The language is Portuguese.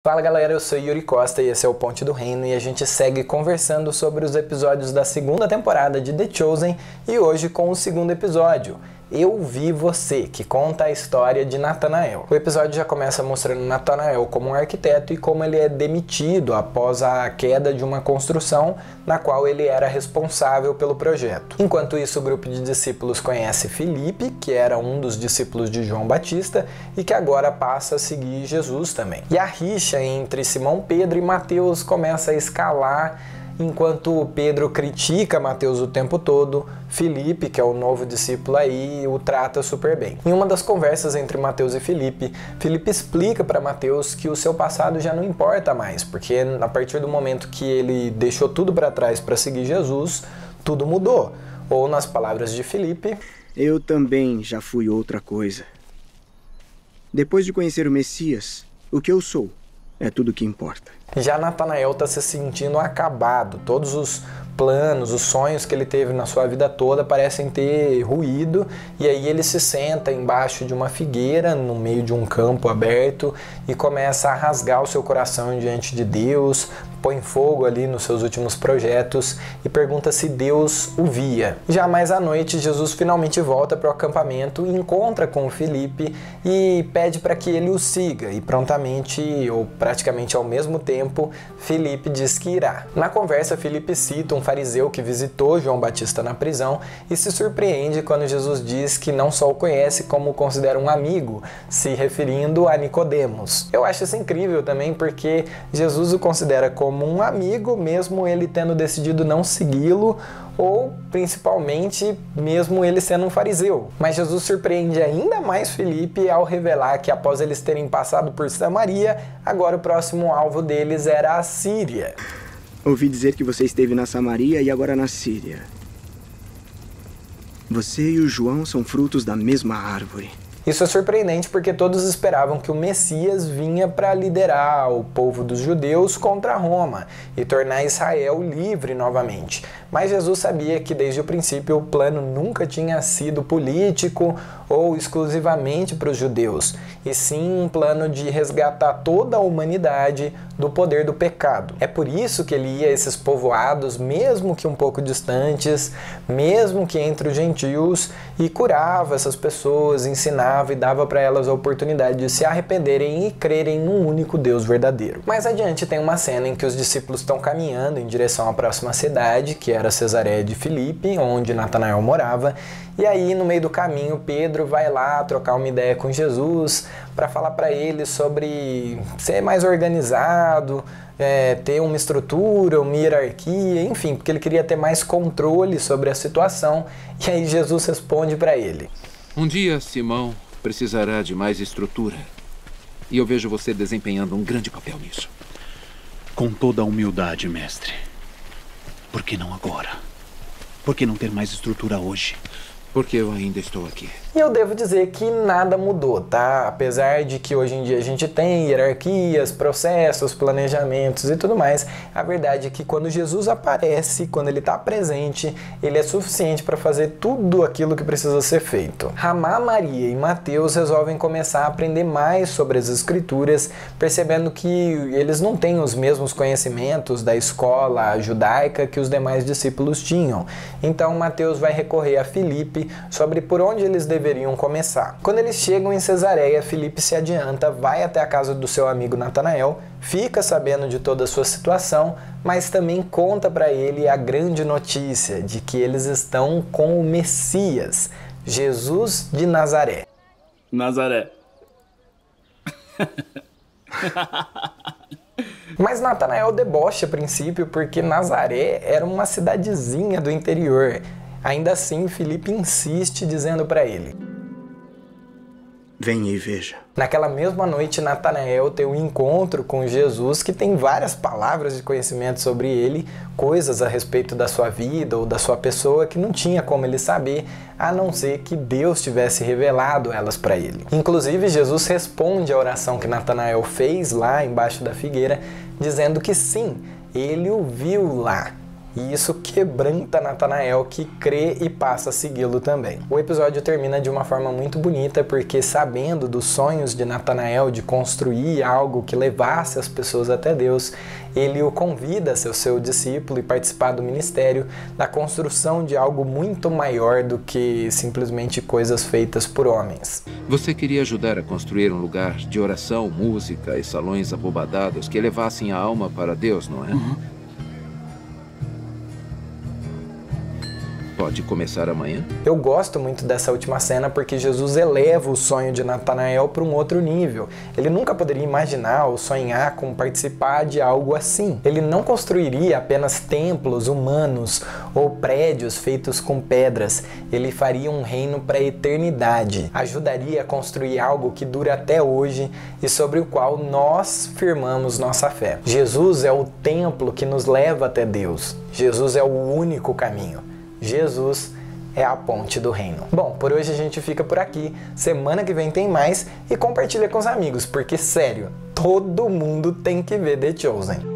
Fala galera, eu sou Yuri Costa e esse é o Ponte do Reino e a gente segue conversando sobre os episódios da segunda temporada de The Chosen e hoje com o segundo episódio, Eu Vi Você, que conta a história de Natanael. O episódio já começa mostrando Natanael como um arquiteto e como ele é demitido após a queda de uma construção na qual ele era responsável pelo projeto. Enquanto isso, o grupo de discípulos conhece Filipe, que era um dos discípulos de João Batista e que agora passa a seguir Jesus também. E a rixa entre Simão Pedro e Mateus começa a escalar. Enquanto Pedro critica Mateus o tempo todo, Filipe, que é o novo discípulo aí, o trata super bem. Em uma das conversas entre Mateus e Filipe, Filipe explica para Mateus que o seu passado já não importa mais, porque a partir do momento que ele deixou tudo para trás para seguir Jesus, tudo mudou. Ou nas palavras de Filipe, eu também já fui outra coisa. Depois de conhecer o Messias, o que eu sou é tudo o que importa. Já Natanael está se sentindo acabado. Todos os planos, os sonhos que ele teve na sua vida toda parecem ter ruído. E aí ele se senta embaixo de uma figueira, no meio de um campo aberto, e começa a rasgar o seu coração diante de Deus, põe fogo ali nos seus últimos projetos e pergunta se Deus o via. Já mais à noite, Jesus finalmente volta para o acampamento e encontra com o Filipe e pede para que ele o siga. E prontamente, ou praticamente ao mesmo tempo, Filipe diz que irá. Na conversa, Filipe cita um fariseu que visitou João Batista na prisão e se surpreende quando Jesus diz que não só o conhece, como o considera um amigo, se referindo a Nicodemos. Eu acho isso incrível também, porque Jesus o considera como um amigo, mesmo ele tendo decidido não segui-lo, ou principalmente mesmo ele sendo um fariseu. Mas Jesus surpreende ainda mais Filipe ao revelar que após eles terem passado por Samaria, agora o próximo alvo deles era a Síria. Ouvi dizer que você esteve na Samaria e agora na Síria. Você e o João são frutos da mesma árvore. Isso é surpreendente porque todos esperavam que o Messias vinha para liderar o povo dos judeus contra Roma e tornar Israel livre novamente. Mas Jesus sabia que desde o princípio o plano nunca tinha sido político ou exclusivamente para os judeus, e sim um plano de resgatar toda a humanidade do poder do pecado. É por isso que ele ia a esses povoados, mesmo que um pouco distantes, mesmo que entre os gentios, e curava essas pessoas, ensinava e dava para elas a oportunidade de se arrependerem e crerem num único Deus verdadeiro. Mais adiante tem uma cena em que os discípulos estão caminhando em direção à próxima cidade, que era Cesareia de Filipe, onde Natanael morava, e aí no meio do caminho Pedro vai lá trocar uma ideia com Jesus para falar para ele sobre ser mais organizado, ter uma estrutura, uma hierarquia, enfim, porque ele queria ter mais controle sobre a situação. E aí Jesus responde para ele: um dia, Simão precisará de mais estrutura. E eu vejo você desempenhando um grande papel nisso. Com toda a humildade, mestre. Por que não agora? Por que não ter mais estrutura hoje? Porque eu ainda estou aqui. E eu devo dizer que nada mudou, tá? Apesar de que hoje em dia a gente tem hierarquias, processos, planejamentos e tudo mais, a verdade é que quando Jesus aparece, quando ele está presente, ele é suficiente para fazer tudo aquilo que precisa ser feito. Ramá, Maria e Mateus resolvem começar a aprender mais sobre as Escrituras, percebendo que eles não têm os mesmos conhecimentos da escola judaica que os demais discípulos tinham. Então Mateus vai recorrer a Filipe sobre por onde eles deveriam começar. Quando eles chegam em Cesareia, Filipe se adianta, vai até a casa do seu amigo Natanael, fica sabendo de toda a sua situação, mas também conta para ele a grande notícia de que eles estão com o Messias, Jesus de Nazaré. Nazaré. Mas Natanael debocha a princípio porque Nazaré era uma cidadezinha do interior. Ainda assim, Filipe insiste dizendo para ele: venha e veja. Naquela mesma noite, Natanael tem um encontro com Jesus que tem várias palavras de conhecimento sobre ele, coisas a respeito da sua vida ou da sua pessoa que não tinha como ele saber, a não ser que Deus tivesse revelado elas para ele. Inclusive, Jesus responde à oração que Natanael fez lá embaixo da figueira, dizendo que sim, ele o viu lá. E isso quebranta Natanael, que crê e passa a segui-lo também. O episódio termina de uma forma muito bonita, porque sabendo dos sonhos de Natanael de construir algo que levasse as pessoas até Deus, ele o convida a ser o seu discípulo e participar do ministério na construção de algo muito maior do que simplesmente coisas feitas por homens. Você queria ajudar a construir um lugar de oração, música e salões abobadados que levassem a alma para Deus, não é? Pode começar amanhã? Eu gosto muito dessa última cena porque Jesus eleva o sonho de Natanael para um outro nível. Ele nunca poderia imaginar ou sonhar com participar de algo assim. Ele não construiria apenas templos humanos ou prédios feitos com pedras. Ele faria um reino para a eternidade. Ajudaria a construir algo que dura até hoje e sobre o qual nós firmamos nossa fé. Jesus é o templo que nos leva até Deus. Jesus é o único caminho. Jesus é a ponte do reino. Bom, por hoje a gente fica por aqui. Semana que vem tem mais e compartilha com os amigos, porque sério, todo mundo tem que ver The Chosen.